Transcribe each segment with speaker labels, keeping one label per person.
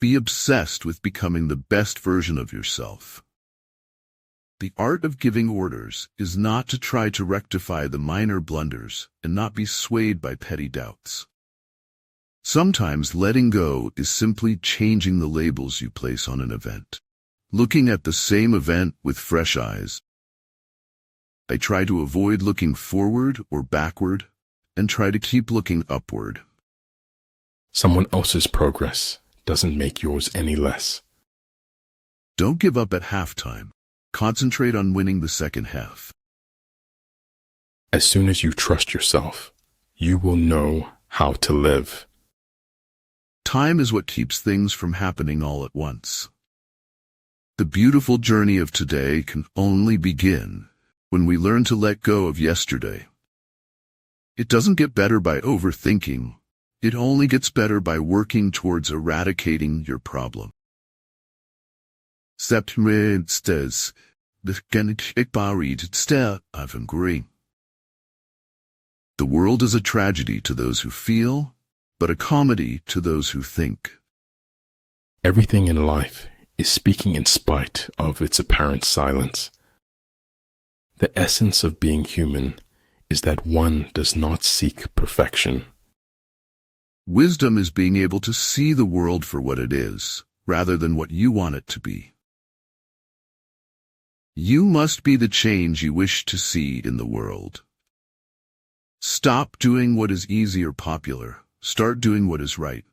Speaker 1: Be obsessed with becoming the best version of yourself. The art of giving orders is not to try to rectify the minor blunders and not be swayed by petty doubts. Sometimes letting go is simply changing the labels you place on an event, looking at the same event with fresh eyes. I try to avoid looking forward or backward and try to keep looking upward.
Speaker 2: Someone else's progress doesn't make yours any less.
Speaker 1: Don't give up at halftime. Concentrate on winning the second half.
Speaker 2: As soon as you trust yourself, you will know how to live.
Speaker 1: Time is what keeps things from happening all at once. The beautiful journey of today can only begin when we learn to let go of yesterday. It doesn't get better by overthinking. It only gets better by working towards eradicating your problem. The world is a tragedy to those who feel, but a comedy to those who think.
Speaker 2: Everything in life is speaking in spite of its apparent silence. The essence of being human is that one does not seek perfection.
Speaker 1: Wisdom is being able to see the world for what it is, rather than what you want it to be. You must be the change you wish to see in the world. Stop doing what is easy or popular. Start doing what is right.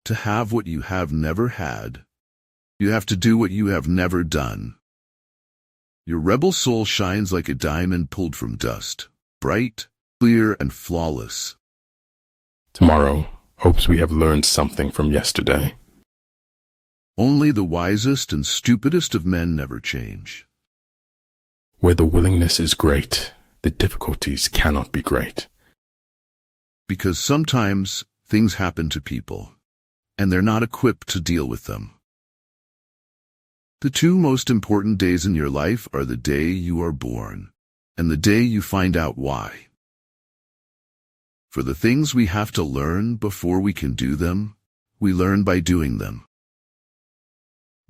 Speaker 1: To have what you have never had, you have to do what you have never done. Your rebel soul shines like a diamond pulled from dust, bright, clear, and flawless.
Speaker 2: Tomorrow hopes we have learned something from yesterday.
Speaker 1: Only the wisest and stupidest of men never change.
Speaker 2: Where the willingness is great, the difficulties cannot be great.
Speaker 1: Because sometimes things happen to people, and they're not equipped to deal with them. The two most important days in your life are the day you are born, and the day you find out why. For the things we have to learn before we can do them, we learn by doing them.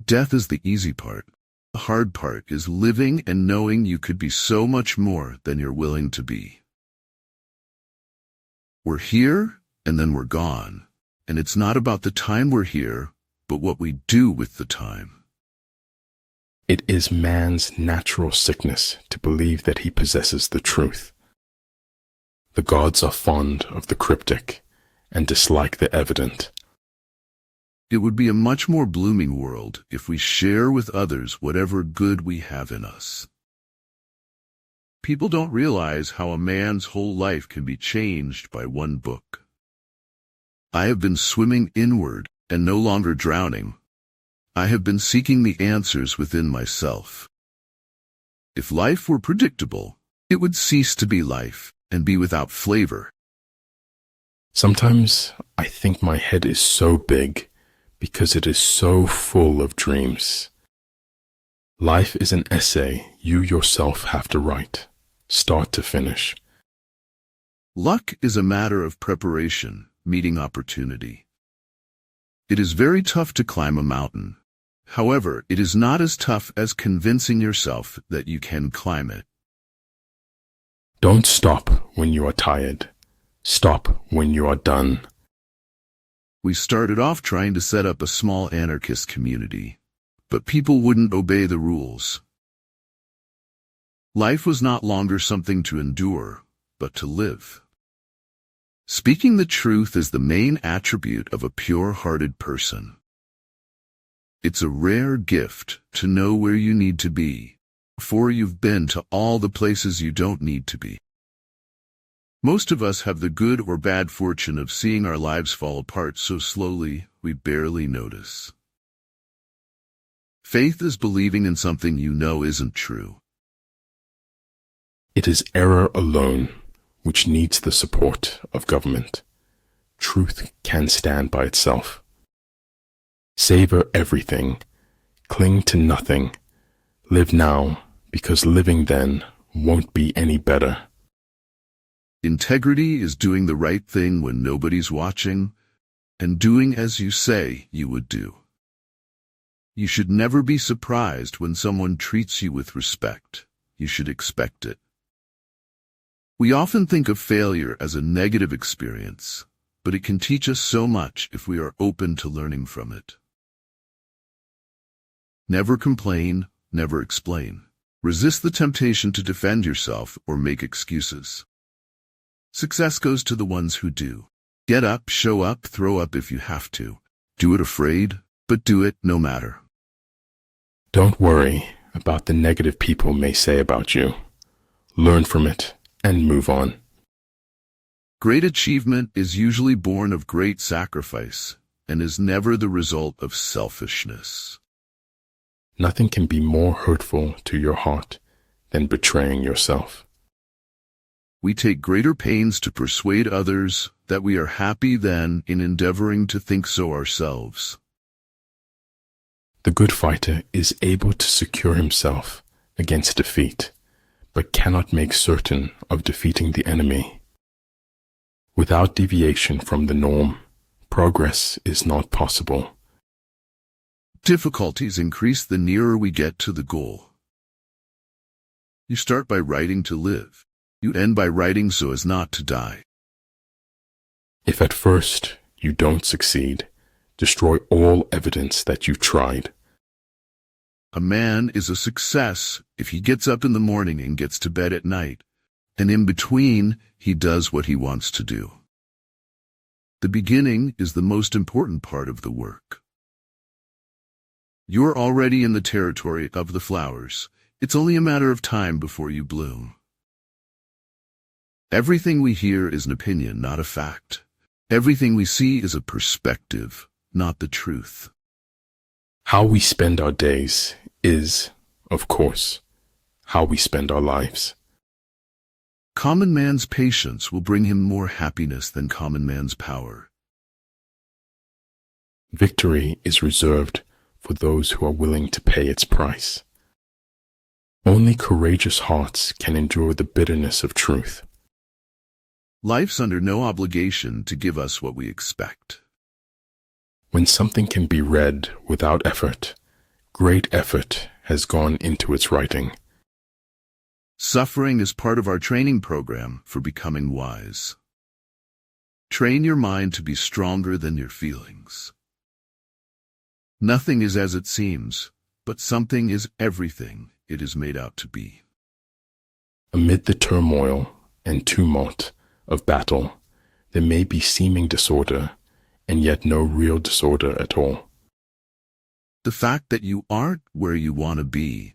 Speaker 1: Death is the easy part. The hard part is living and knowing you could be so much more than you're willing to be. We're here, and then we're gone. And it's not about the time we're here, but what we do with the time.
Speaker 2: It is man's natural sickness to believe that he possesses the truth. The gods are fond of the cryptic and dislike the evident.
Speaker 1: It would be a much more blooming world if we share with others whatever good we have in us. People don't realize how a man's whole life can be changed by one book. I have been swimming inward and no longer drowning. I have been seeking the answers within myself. If life were predictable, it would cease to be life and be without flavor.
Speaker 2: Sometimes I think my head is so big because it is so full of dreams. Life is an essay you yourself have to write, start to finish.
Speaker 1: Luck is a matter of preparation, meeting opportunity. It is very tough to climb a mountain. However, it is not as tough as convincing yourself that you can climb it.
Speaker 2: Don't stop when you are tired. Stop when you are done.
Speaker 1: We started off trying to set up a small anarchist community, but people wouldn't obey the rules. Life was not longer something to endure, but to live. Speaking the truth is the main attribute of a pure-hearted person. It's a rare gift to know where you need to be, before you've been to all the places you don't need to be. Most of us have the good or bad fortune of seeing our lives fall apart so slowly we barely notice. Faith is believing in something you know isn't true.
Speaker 2: It is error alone which needs the support of government. Truth can stand by itself. Savor everything. Cling to nothing. Live now, because living then won't be any better.
Speaker 1: Integrity is doing the right thing when nobody's watching. and doing as you say you would do. You should never be surprised when someone treats you with respect. You should expect it. We often think of failure as a negative experience, but it can teach us so much if we are open to learning from it. Never complain, never explain. Resist the temptation to defend yourself or make excuses. Success goes to the ones who do. Get up, show up, throw up if you have to. Do it afraid, but do it no matter.
Speaker 2: Don't worry about the negative people may say about you. Learn from it and move on.
Speaker 1: Great achievement is usually born of great sacrifice and is never the result of selfishness.
Speaker 2: Nothing can be more hurtful to your heart than betraying yourself.
Speaker 1: We take greater pains to persuade others that we are happy than in endeavoring to think so ourselves.
Speaker 2: The good fighter is able to secure himself against defeat, but cannot make certain of defeating the enemy. Without deviation from the norm, progress is not possible.
Speaker 1: Difficulties increase the nearer we get to the goal. You start by writing to live. You end by writing so as not to die.
Speaker 2: If at first you don't succeed, destroy all evidence that you tried.
Speaker 1: A man is a success if he gets up in the morning and gets to bed at night, and in between he does what he wants to do. The beginning is the most important part of the work. You're already in the territory of the flowers. It's only a matter of time before you bloom. Everything we hear is an opinion, not a fact. Everything we see is a perspective, not the truth.
Speaker 2: How we spend our days is, of course, how we spend our lives.
Speaker 1: Common man's patience will bring him more happiness than common man's power.
Speaker 2: Victory is reserved for those who are willing to pay its price. Only courageous hearts can endure the bitterness of truth.
Speaker 1: Life's under no obligation to give us what we expect.
Speaker 2: When something can be read without effort, great effort has gone into its writing.
Speaker 1: Suffering is part of our training program for becoming wise. Train your mind to be stronger than your feelings. Nothing is as it seems, but something is everything it is made out to be.
Speaker 2: Amid the turmoil and tumult of battle, there may be seeming disorder, and yet no real disorder at all.
Speaker 1: The fact that you aren't where you want to be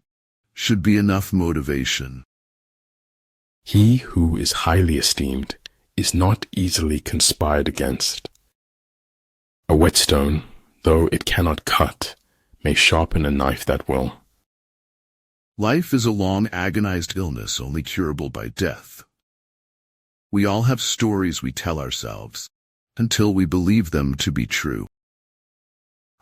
Speaker 1: should be enough motivation.
Speaker 2: He who is highly esteemed is not easily conspired against. A whetstone, though it cannot cut, may sharpen a knife that will.
Speaker 1: Life is a long, agonized illness only curable by death. We all have stories we tell ourselves until we believe them to be true.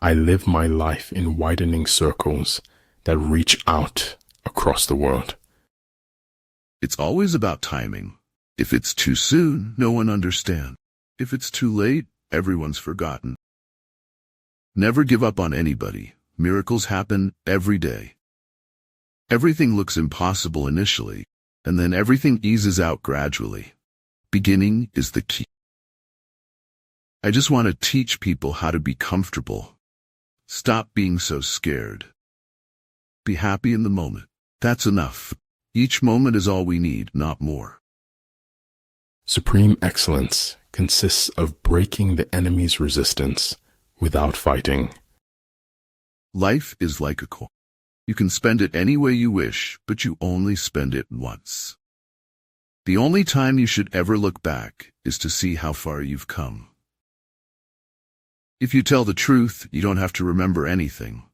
Speaker 2: I live my life in widening circles that reach out across the world.
Speaker 1: It's always about timing. If it's too soon, no one understands. If it's too late, everyone's forgotten. Never give up on anybody. Miracles happen every day. Everything looks impossible initially, and then everything eases out gradually. Beginning is the key. I just want to teach people how to be comfortable. Stop being so scared. Be happy in the moment. That's enough. Each moment is all we need, not more.
Speaker 2: Supreme excellence consists of breaking the enemy's resistance without fighting.
Speaker 1: Life is like a coin. You can spend it any way you wish, but you only spend it once. The only time you should ever look back is to see how far you've come. If you tell the truth, you don't have to remember anything.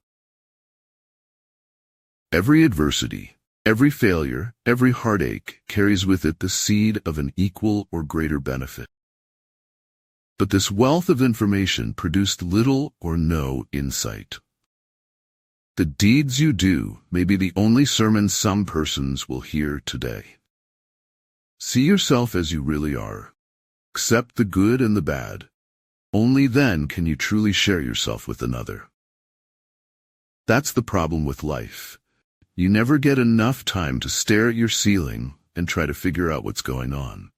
Speaker 1: Every adversity, every failure, every heartache carries with it the seed of an equal or greater benefit. But this wealth of information produced little or no insight. The deeds you do may be the only sermon some persons will hear today. See yourself as you really are. Accept the good and the bad. Only then can you truly share yourself with another. That's the problem with life. You never get enough time to stare at your ceiling and try to figure out what's going on.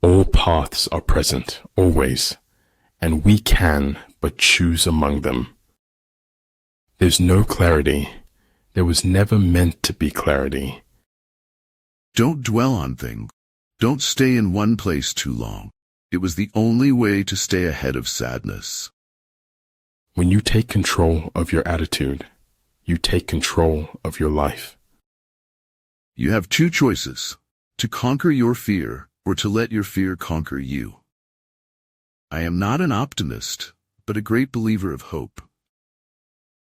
Speaker 2: All paths are present, always, and we can but choose among them. There's no clarity. There was never meant to be clarity.
Speaker 1: Don't dwell on things. Don't stay in one place too long. It was the only way to stay ahead of sadness.
Speaker 2: When you take control of your attitude, you take control of your life.
Speaker 1: You have two choices: to conquer your fear or to let your fear conquer you. I am not an optimist, but a great believer of hope.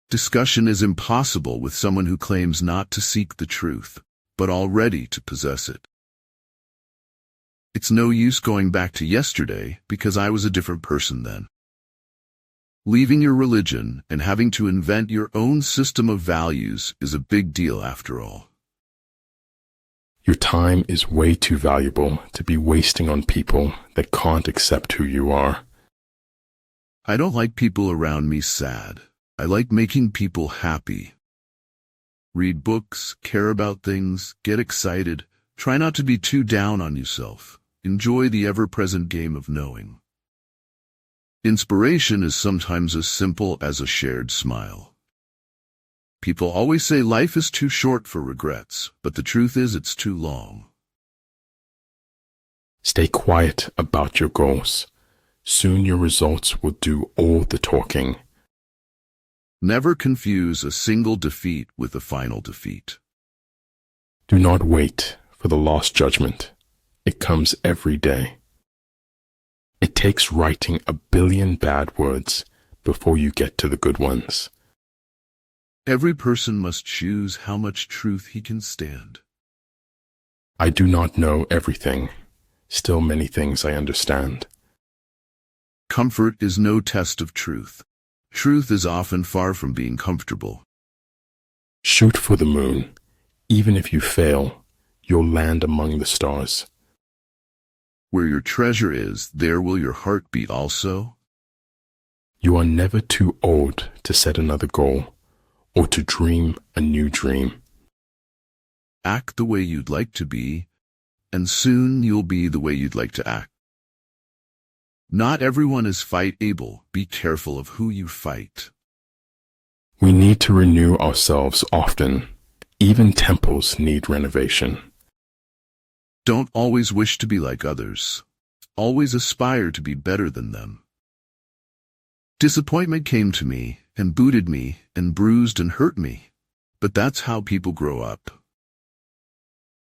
Speaker 1: Discussion is impossible with someone who claims not to seek the truth, but already to possess it. It's no use going back to yesterday because I was a different person then. Leaving your religion and having to invent your own system of values is a big deal after all.
Speaker 2: Your time is way too valuable to be wasting on people that can't accept who you are.
Speaker 1: I don't like people around me sad. I like making people happy. Read books, care about things, get excited. Try not to be too down on yourself. Enjoy the ever-present game of knowing. Inspiration is sometimes as simple as a shared smile. People always say life is too short for regrets, but the truth is it's too long.
Speaker 2: Stay quiet about your goals. Soon your results will do all the talking.
Speaker 1: Never confuse a single defeat with a final defeat.
Speaker 2: Do not wait for the last judgment. It comes every day. It takes writing 1 billion bad words before you get to the good ones.
Speaker 1: Every person must choose how much truth he can stand.
Speaker 2: I do not know everything. Still many things I understand.
Speaker 1: Comfort is no test of truth. Truth is often far from being comfortable.
Speaker 2: Shoot for the moon. Even if you fail, you'll land among the stars.
Speaker 1: Where your treasure is, there will your heart be also.
Speaker 2: You are never too old to set another goal or to dream a new dream.
Speaker 1: Act the way you'd like to be, and soon you'll be the way you'd like to act. Not everyone is fight-able. Be careful of who you fight.
Speaker 2: We need to renew ourselves often. Even temples need renovation.
Speaker 1: Don't always wish to be like others. Always aspire to be better than them. Disappointment came to me, and booted me, and bruised and hurt me. But that's how people grow up.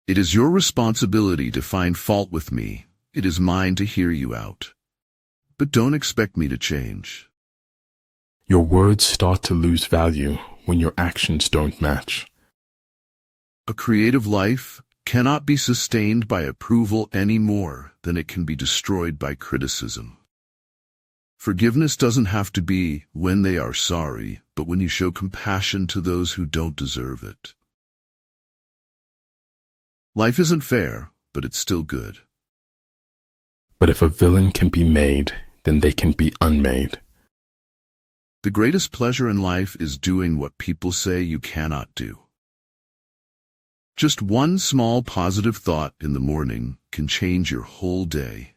Speaker 1: It is your responsibility to find fault with me. It is mine to hear you out. But don't expect me to change.
Speaker 2: Your words start to lose value when your actions don't match.
Speaker 1: A creative life cannot be sustained by approval any more than it can be destroyed by criticism. Forgiveness doesn't have to be when they are sorry, but when you show compassion to those who don't deserve it. Life isn't fair, but it's still good.
Speaker 2: But if a villain can be made, then they can be unmade.
Speaker 1: The greatest pleasure in life is doing what people say you cannot do. Just one small positive thought in the morning can change your whole day.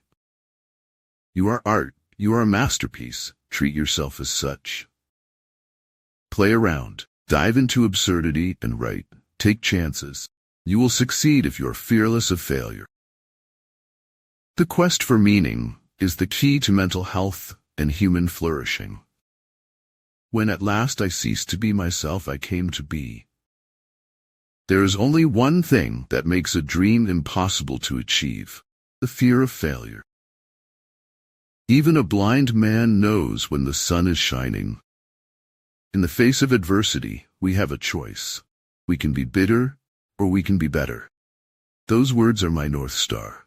Speaker 1: You are art. You are a masterpiece. Treat yourself as such. Play around. Dive into absurdity and write. Take chances. You will succeed if you are fearless of failure. The quest for meaning is the key to mental health and human flourishing. When at last I ceased to be myself, I came to be. There is only one thing that makes a dream impossible to achieve: the fear of failure. Even a blind man knows when the sun is shining. In the face of adversity, we have a choice. We can be bitter, or we can be better. Those words are my North Star.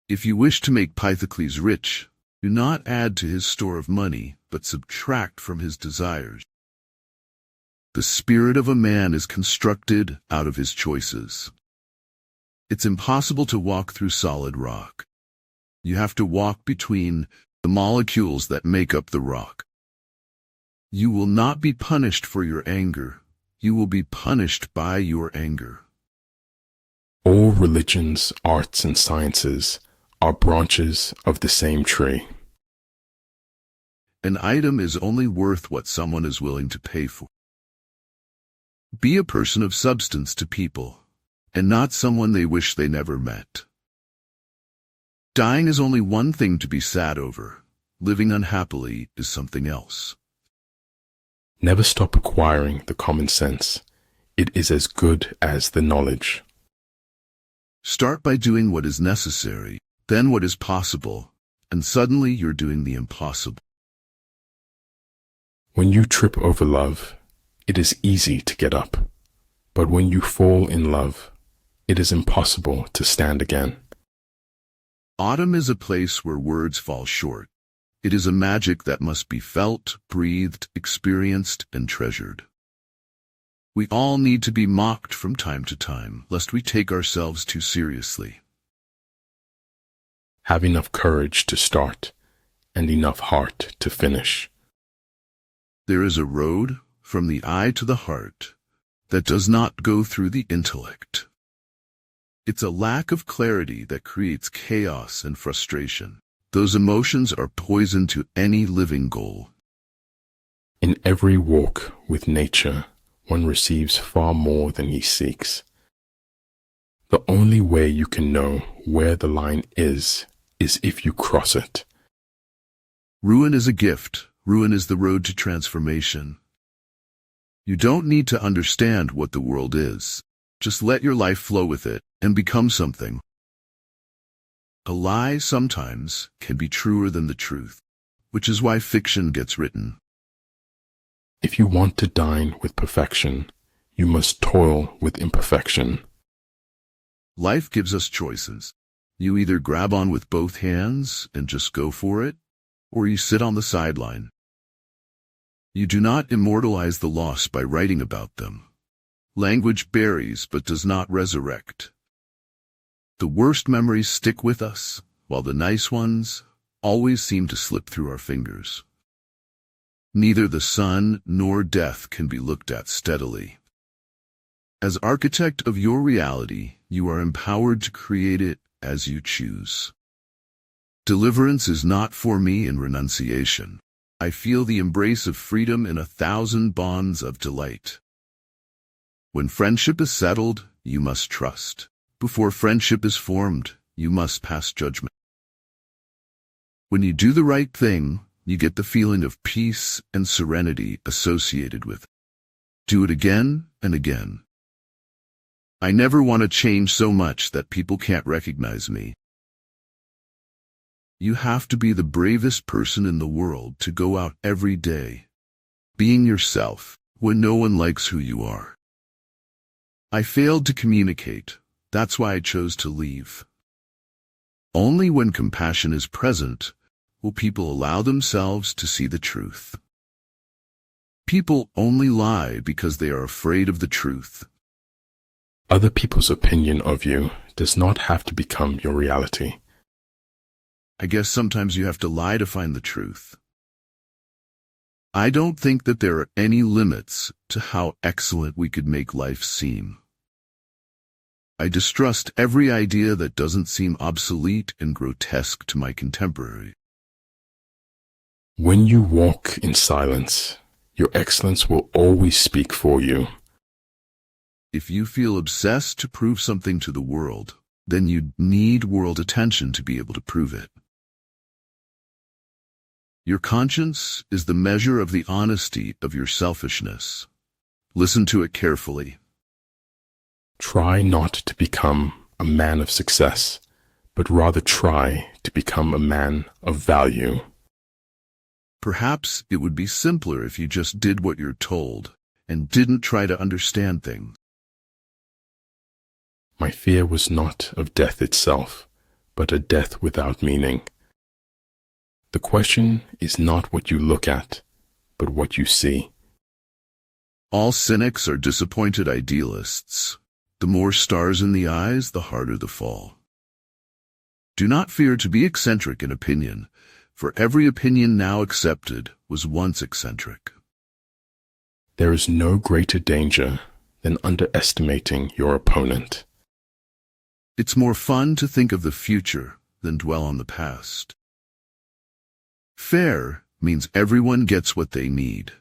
Speaker 1: If you wish to make Pythocles rich, do not add to his store of money, but subtract from his desires. The spirit of a man is constructed out of his choices. It's impossible to walk through solid rock. You have to walk between the molecules that make up the rock. You will not be punished for your anger. You will be punished by your anger.
Speaker 2: All religions, arts, and sciences are branches of the same tree.
Speaker 1: An item is only worth what someone is willing to pay for. Be a person of substance to people, and not someone they wish they never met. Dying is only one thing to be sad over. Living unhappily is something else.
Speaker 2: Never stop acquiring the common sense. It is as good as the knowledge.
Speaker 1: Start by doing what is necessary, then what is possible, and suddenly you're doing the impossible.
Speaker 2: When you trip over love, it is easy to get up. But when you fall in love, it is impossible to stand again.
Speaker 1: Autumn is a place where words fall short. It is a magic that must be felt, breathed, experienced, and treasured. We all need to be mocked from time to time, lest we take ourselves too seriously.
Speaker 2: Have enough courage to start, and enough heart to finish.
Speaker 1: There is a road from the eye to the heart that does not go through the intellect. It's a lack of clarity that creates chaos and frustration. Those emotions are poison to any living goal.
Speaker 2: In every walk with nature, one receives far more than he seeks. The only way you can know where the line is if you cross it.
Speaker 1: Ruin is a gift. Ruin is the road to transformation. You don't need to understand what the world is. Just let your life flow with it and become something. A lie sometimes can be truer than the truth, which is why fiction gets written.
Speaker 2: If you want to dine with perfection, you must toil with imperfection.
Speaker 1: Life gives us choices. You either grab on with both hands and just go for it, or you sit on the sideline. You do not immortalize the lost by writing about them. Language buries but does not resurrect. The worst memories stick with us, while the nice ones always seem to slip through our fingers. Neither the sun nor death can be looked at steadily. As architect of your reality, you are empowered to create it as you choose. Deliverance is not for me in renunciation. I feel the embrace of freedom in 1,000 bonds of delight. When friendship is settled, you must trust. Before friendship is formed, you must pass judgment. When you do the right thing, you get the feeling of peace and serenity associated with it. Do it again and again. I never want to change so much that people can't recognize me. You have to be the bravest person in the world to go out every day, being yourself when no one likes who you are. I failed to communicate. That's why I chose to leave. Only when compassion is present will people allow themselves to see the truth. People only lie because they are afraid of the truth.
Speaker 2: Other people's opinion of you does not have to become your reality.
Speaker 1: I guess sometimes you have to lie to find the truth. I don't think that there are any limits to how excellent we could make life seem. I distrust every idea that doesn't seem obsolete and grotesque to my contemporary.
Speaker 2: When you walk in silence, your excellence will always speak for you.
Speaker 1: If you feel obsessed to prove something to the world, then you need world attention to be able to prove it. Your conscience is the measure of the honesty of your selfishness. Listen to it carefully.
Speaker 2: Try not to become a man of success, but rather try to become a man of value.
Speaker 1: Perhaps it would be simpler if you just did what you're told and didn't try to understand things.
Speaker 2: My fear was not of death itself, but a death without meaning. The question is not what you look at, but what you see.
Speaker 1: All cynics are disappointed idealists. The more stars in the eyes, the harder the fall. Do not fear to be eccentric in opinion, for every opinion now accepted was once eccentric.
Speaker 2: There is no greater danger than underestimating your opponent.
Speaker 1: It's more fun to think of the future than dwell on the past. Fair means everyone gets what they need,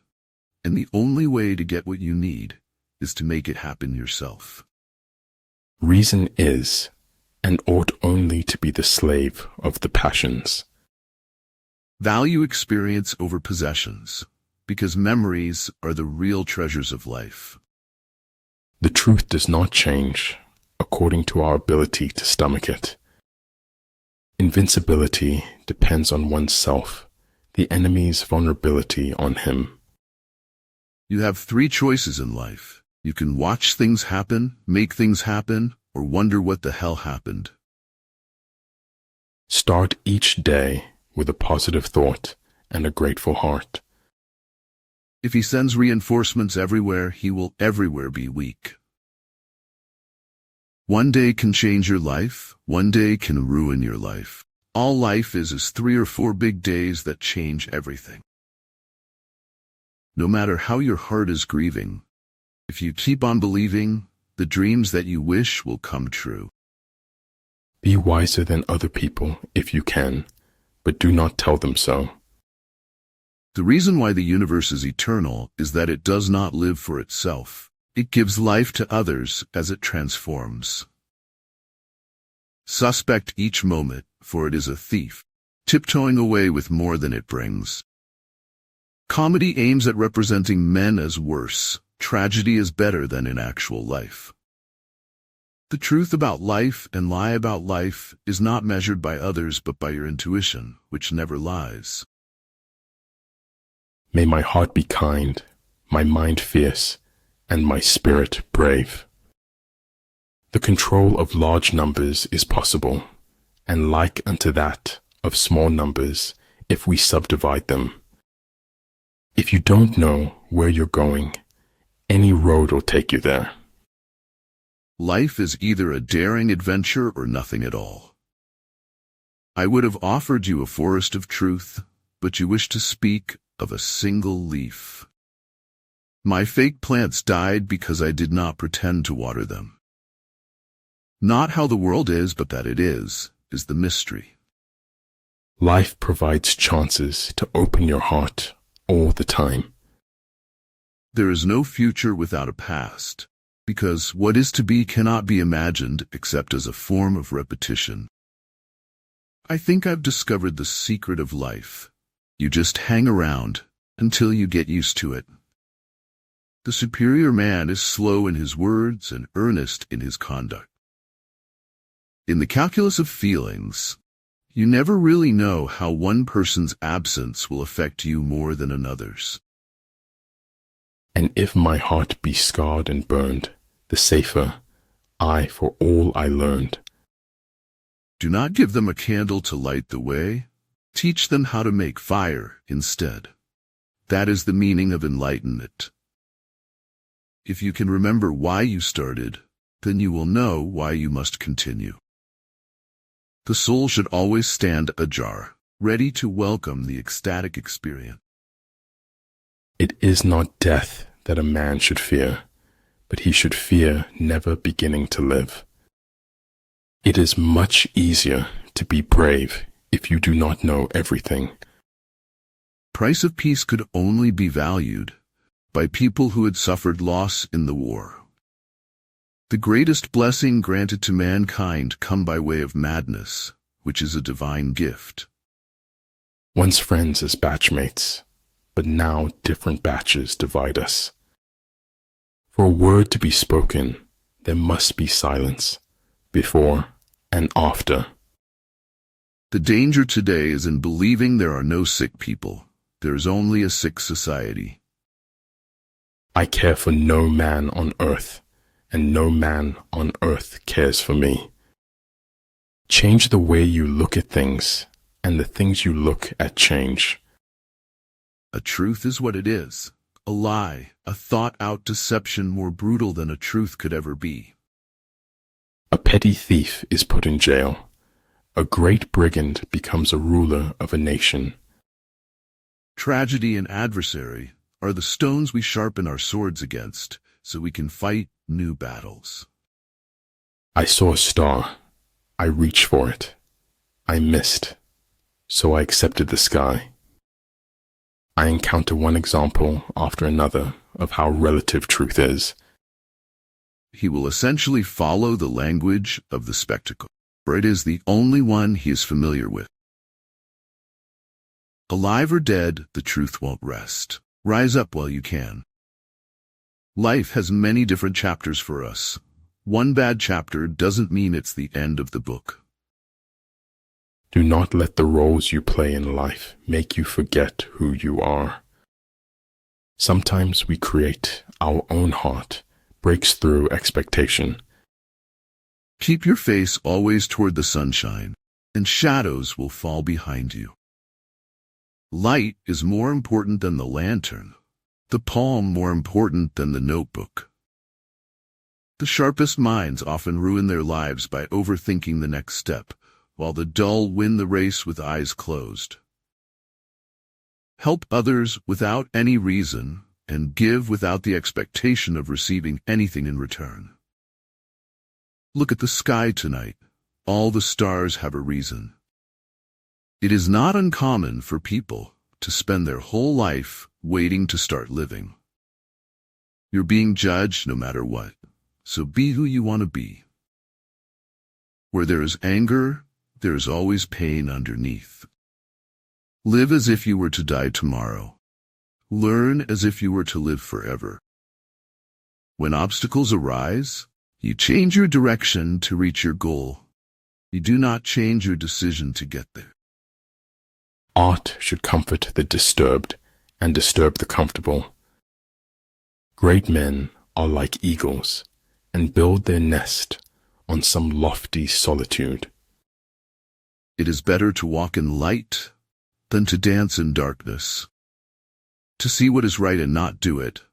Speaker 1: and the only way to get what you need is to make it happen yourself.
Speaker 2: Reason is, and ought only to be the slave of the passions.
Speaker 1: Value experience over possessions, because memories are the real treasures of life.
Speaker 2: The truth does not change according to our ability to stomach it. Invincibility depends on oneself, the enemy's vulnerability on him.
Speaker 1: You have 3 choices in life. You can watch things happen, make things happen, or wonder what the hell happened.
Speaker 2: Start each day with a positive thought and a grateful heart.
Speaker 1: If he sends reinforcements everywhere, he will everywhere be weak. One day can change your life, one day can ruin your life. All life is 3 or 4 big days that change everything. No matter how your heart is grieving, if you keep on believing, the dreams that you wish will come true.
Speaker 2: Be wiser than other people if you can, but do not tell them so.
Speaker 1: The reason why the universe is eternal is that it does not live for itself. It gives life to others as it transforms. Suspect each moment, for it is a thief, tiptoeing away with more than it brings. Comedy aims at representing men as worse. Tragedy is better than in actual life. The truth about life and lie about life is not measured by others but by your intuition, which never lies.
Speaker 2: May my heart be kind, my mind fierce, and my spirit brave. The control of large numbers is possible, and like unto that of small numbers if we subdivide them. If you don't know where you're going, any road will take you there.
Speaker 1: Life is either a daring adventure or nothing at all. I would have offered you a forest of truth, but you wish to speak of a single leaf. My fake plants died because I did not pretend to water them. Not how the world is, but that it is the mystery.
Speaker 2: Life provides chances to open your heart all the time.
Speaker 1: There is no future without a past, because what is to be cannot be imagined except as a form of repetition. I think I've discovered the secret of life. You just hang around until you get used to it. The superior man is slow in his words and earnest in his conduct. In the calculus of feelings, you never really know how one person's absence will affect you more than another's.
Speaker 2: And if my heart be scarred and burned, the safer I for all I learned.
Speaker 1: Do not give them a candle to light the way. Teach them how to make fire instead. That is the meaning of enlightenment. If you can remember why you started, then you will know why you must continue. The soul should always stand ajar, ready to welcome the ecstatic experience.
Speaker 2: It is not death that a man should fear, but he should fear never beginning to live. It is much easier to be brave if you do not know everything.
Speaker 1: Price of peace could only be valued by people who had suffered loss in the war. The greatest blessing granted to mankind come by way of madness, which is a divine gift.
Speaker 2: Once friends as batchmates, but now different batches divide us. For a word to be spoken, there must be silence, before and after.
Speaker 1: The danger today is in believing there are no sick people. There is only a sick society.
Speaker 2: I care for no man on earth, and no man on earth cares for me. Change the way you look at things, and the things you look at change.
Speaker 1: A truth is what it is. A lie, a thought-out deception more brutal than a truth could ever be.
Speaker 2: A petty thief is put in jail. A great brigand becomes a ruler of a nation.
Speaker 1: Tragedy and adversary are the stones we sharpen our swords against so we can fight new battles.
Speaker 2: I saw a star. I reached for it. I missed. So I accepted the sky. I encounter one example after another of how relative truth is.
Speaker 1: He will essentially follow the language of the spectacle, for it is the only one he is familiar with. Alive or dead, the truth won't rest. Rise up while you can. Life has many different chapters for us. One bad chapter doesn't mean it's the end of the book.
Speaker 2: Do not let the roles you play in life make you forget who you are. Sometimes we create our own heart, breaks through expectation.
Speaker 1: Keep your face always toward the sunshine, and shadows will fall behind you. Light is more important than the lantern, the palm more important than the notebook. The sharpest minds often ruin their lives by overthinking the next step, while the dull win the race with eyes closed. Help others without any reason, and give without the expectation of receiving anything in return. Look at the sky tonight. All the stars have a reason. It is not uncommon for people to spend their whole life waiting to start living. You're being judged no matter what, so be who you want to be. Where there is anger, there is always pain underneath. Live as if you were to die tomorrow. Learn as if you were to live forever. When obstacles arise, you change your direction to reach your goal. You do not change your decision to get there.
Speaker 2: Art should comfort the disturbed and disturb the comfortable. Great men are like eagles and build their nest on some lofty solitude.
Speaker 1: It is better to walk in light than to dance in darkness. To see what is right and not do it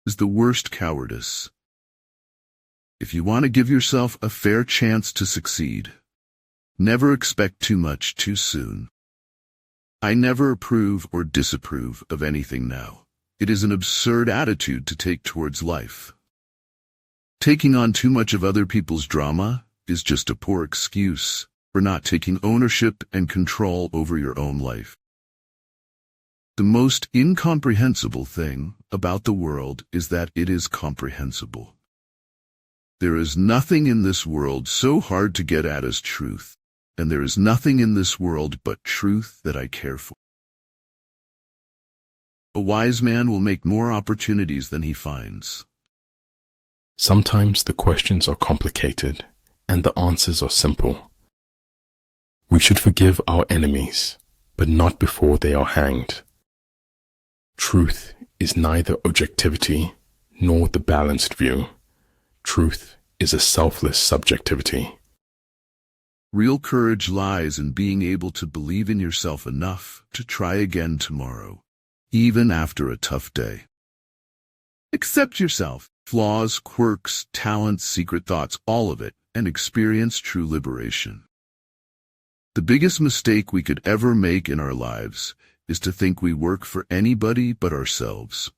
Speaker 1: is the worst cowardice. If you want to give yourself a fair chance to succeed, never expect too much too soon. I never approve or disapprove of anything now. It is an absurd attitude to take towards life. Taking on too much of other people's drama is just a poor excuse for not taking ownership and control over your own life. The most incomprehensible thing about the world is that it is comprehensible. There is nothing in this world so hard to get at as truth, and there is nothing in this world but truth that I care for. A wise man will make more opportunities than he finds.
Speaker 2: Sometimes the questions are complicated and the answers are simple. We should forgive our enemies, but not before they are hanged. Truth is neither objectivity nor the balanced view. Truth is a selfless subjectivity.
Speaker 1: Real courage lies in being able to believe in yourself enough to try again tomorrow, even after a tough day. Accept yourself, flaws, quirks, talents, secret thoughts, all of it, and experience true liberation. The biggest mistake we could ever make in our lives is to think we work for anybody but ourselves.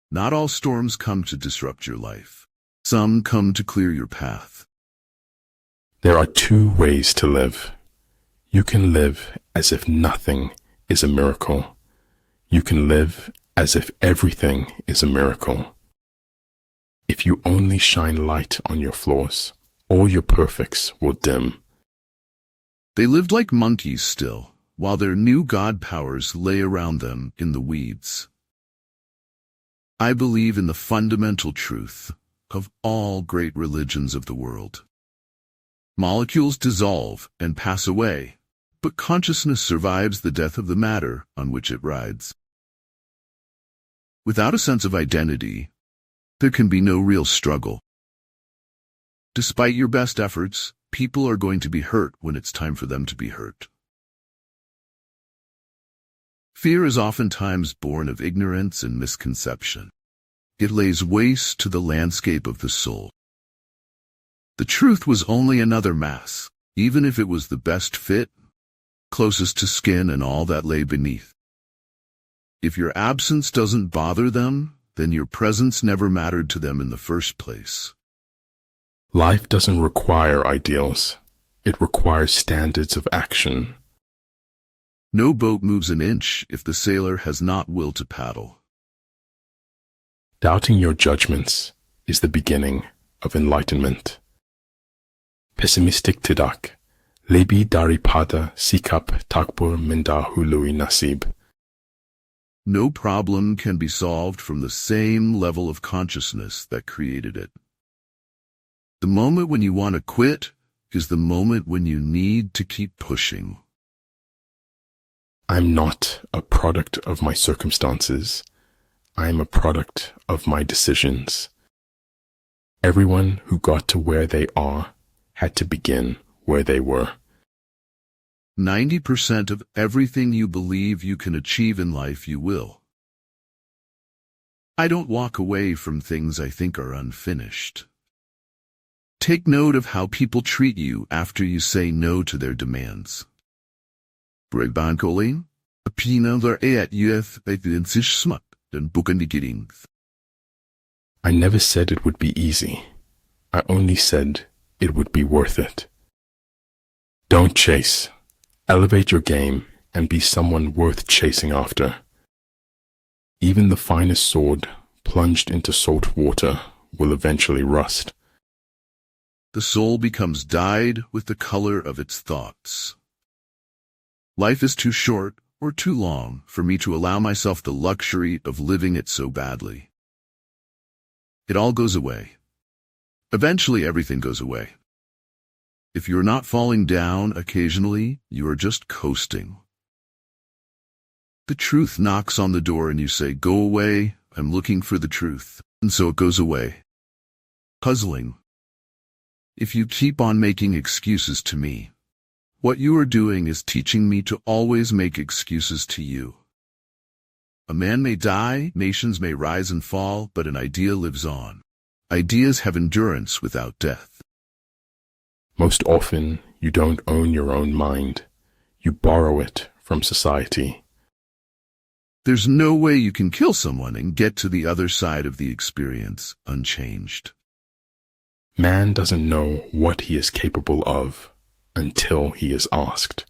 Speaker 1: Not all storms come to disrupt your life. Some come to clear your path.
Speaker 2: There are two ways to live. You can live as if nothing is a miracle. You can live as if everything is a miracle. If you only shine light on your flaws, all your perfects will dim.
Speaker 1: They lived like monkeys still, while their new god powers lay around them in the weeds. I believe in the fundamental truth of all great religions of the world. Molecules dissolve and pass away, but consciousness survives the death of the matter on which it rides. Without a sense of identity, there can be no real struggle. Despite your best efforts, people are going to be hurt when it's time for them to be hurt. Fear is oftentimes born of ignorance and misconception. It lays waste to the landscape of the soul. The truth was only another mask, even if it was the best fit, closest to skin and all that lay beneath. If your absence doesn't bother them, then your presence never mattered to them in the first place.
Speaker 2: Life doesn't require ideals. It requires standards of action.
Speaker 1: No boat moves an inch if the sailor has not will to paddle.
Speaker 2: Doubting your judgments is the beginning of enlightenment. Pessimistic tidak, lebih daripada sikap takbur mendahului nasib.
Speaker 1: No problem can be solved from the same level of consciousness that created it. The moment when you want to quit is the moment when you need to keep pushing.
Speaker 2: I'm not a product of my circumstances. I am a product of my decisions. Everyone who got to where they are had to begin where they were.
Speaker 1: 90% of everything you believe you can achieve in life you will. I don't walk away from things I think are unfinished. Take note of how people treat you after you say no to their demands. Brigbankoling, apinander at youth sich smut and bukandigiring.
Speaker 2: I never said it would be easy. I only said it would be worth it. Don't chase. Elevate your game and be someone worth chasing after. Even the finest sword plunged into salt water will eventually rust.
Speaker 1: The soul becomes dyed with the color of its thoughts. Life is too short or too long for me to allow myself the luxury of living it so badly. It all goes away. Eventually everything goes away. If you're not falling down occasionally, you are just coasting. The truth knocks on the door and you say, "Go away, I'm looking for the truth." And so it goes away. Puzzling. If you keep on making excuses to me, what you are doing is teaching me to always make excuses to you. A man may die, nations may rise and fall, but an idea lives on. Ideas have endurance without death.
Speaker 2: Most often, you don't own your own mind. You borrow it from society.
Speaker 1: There's no way you can kill someone and get to the other side of the experience unchanged.
Speaker 2: Man doesn't know what he is capable of until he is asked.